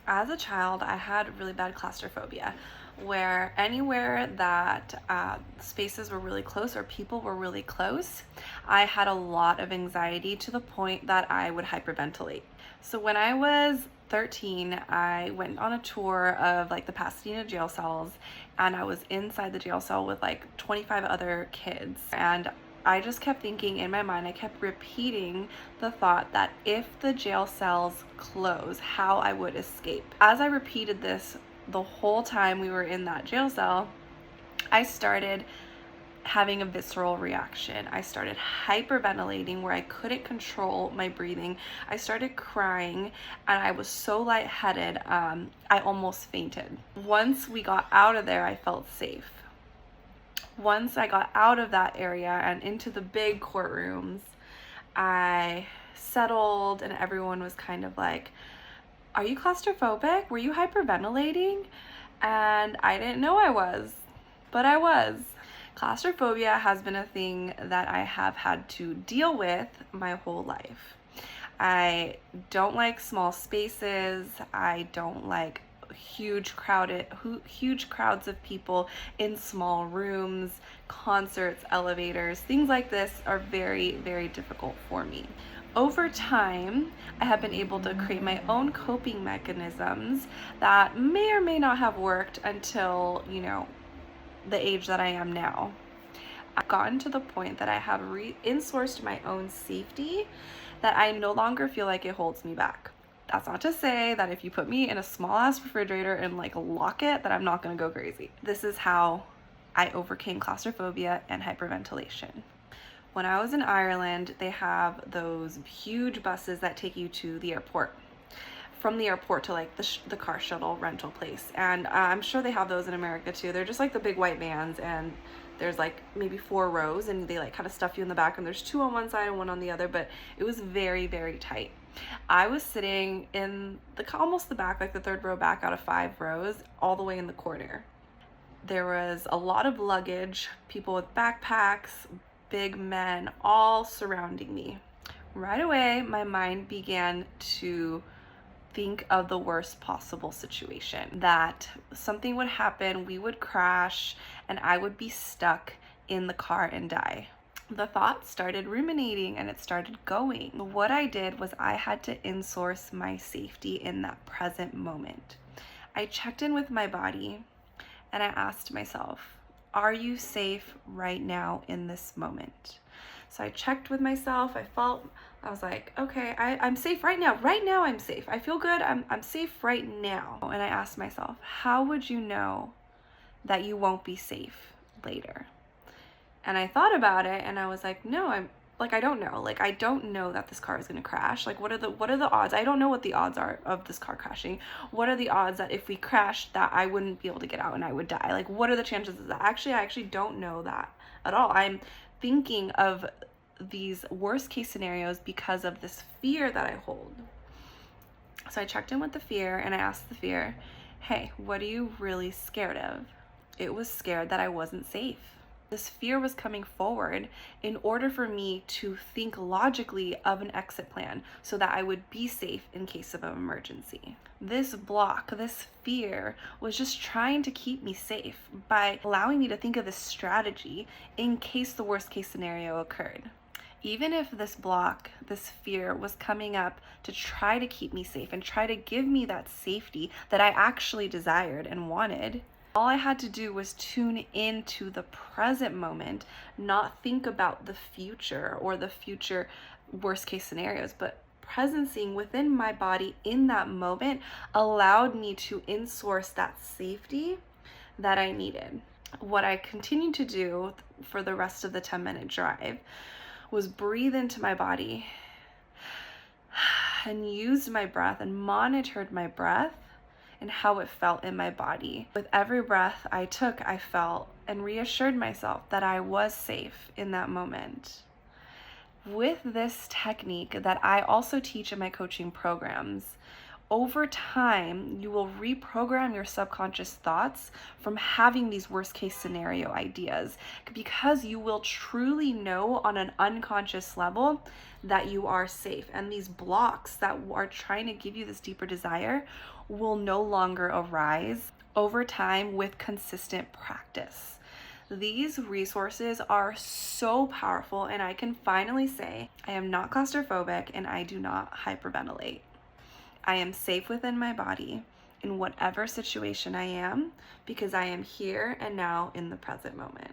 As a child, I had really bad claustrophobia, where anywhere that spaces were really close or people were really close, I had a lot of anxiety to the point that I would hyperventilate. So when I was 13, I went on a tour of like the Pasadena jail cells, and I was inside the jail cell with like 25 other kids. And I just kept thinking in my mind, I kept repeating the thought that if the jail cells close, how I would escape. As I repeated this the whole time we were in that jail cell, I started having a visceral reaction. I started hyperventilating where I couldn't control my breathing. I started crying and I was so lightheaded, I almost fainted. Once we got out of there, I felt safe. Once I got out of that area and into the big courtrooms, I settled and everyone was kind of like, "Are you claustrophobic? Were you hyperventilating?" And I didn't know I was, but I was. Claustrophobia has been a thing that I have had to deal with my whole life. I don't like small spaces. I don't like huge crowds of people in small rooms, concerts, elevators. Things like this are very, very difficult for me. Over time, I have been able to create my own coping mechanisms that may or may not have worked until, the age that I am now. I've gotten to the point that I have insourced my own safety, that I no longer feel like it holds me back. That's not to say that if you put me in a small ass refrigerator and like lock it, that I'm not gonna go crazy. This is how I overcame claustrophobia and hyperventilation. When I was in Ireland, they have those huge buses that take you to the airport. From the airport to like the car shuttle rental place. And I'm sure they have those in America too. They're just like the big white vans, and there's like maybe 4 rows, and they like kind of stuff you in the back, and there's 2 on one side and 1 on the other, but it was very, very tight. I was sitting in almost the back, like the 3rd row back out of 5 rows, all the way in the corner. There was a lot of luggage, people with backpacks, big men, all surrounding me. Right away, my mind began to think of the worst possible situation, that something would happen, we would crash, and I would be stuck in the car and die. The thought started ruminating and it started going. What I did was I had to insource my safety in that present moment. I checked in with my body and I asked myself, are you safe right now in this moment? So I checked with myself. I was like, okay, I'm safe right now. Right now I'm safe. I feel good. I'm safe right now. And I asked myself, how would you know that you won't be safe later? And I thought about it and I was like, no, I don't know. Like, I don't know that this car is going to crash. Like, what are the odds? I don't know what the odds are of this car crashing. What are the odds that if we crashed that I wouldn't be able to get out and I would die? Like, what are the chances of that? Actually, I actually don't know that at all. I'm thinking of these worst case scenarios because of this fear that I hold. So I checked in with the fear and I asked the fear, hey, what are you really scared of? It was scared that I wasn't safe. This fear was coming forward in order for me to think logically of an exit plan so that I would be safe in case of an emergency. This block, this fear, was just trying to keep me safe by allowing me to think of this strategy in case the worst case scenario occurred. Even if this block, this fear, was coming up to try to keep me safe and try to give me that safety that I actually desired and wanted, all I had to do was tune into the present moment, not think about the future or the future worst case scenarios, but presencing within my body in that moment allowed me to insource that safety that I needed. What I continued to do for the rest of the 10-minute drive was breathe into my body and used my breath and monitored my breath and how it felt in my body. With every breath I took, I felt and reassured myself that I was safe in that moment. With this technique that I also teach in my coaching programs, over time, you will reprogram your subconscious thoughts from having these worst case scenario ideas, because you will truly know on an unconscious level that you are safe. And these blocks that are trying to give you this deeper desire will no longer arise over time with consistent practice. These resources are so powerful, and I can finally say I am not claustrophobic and I do not hyperventilate. I am safe within my body in whatever situation I am because I am here and now in the present moment.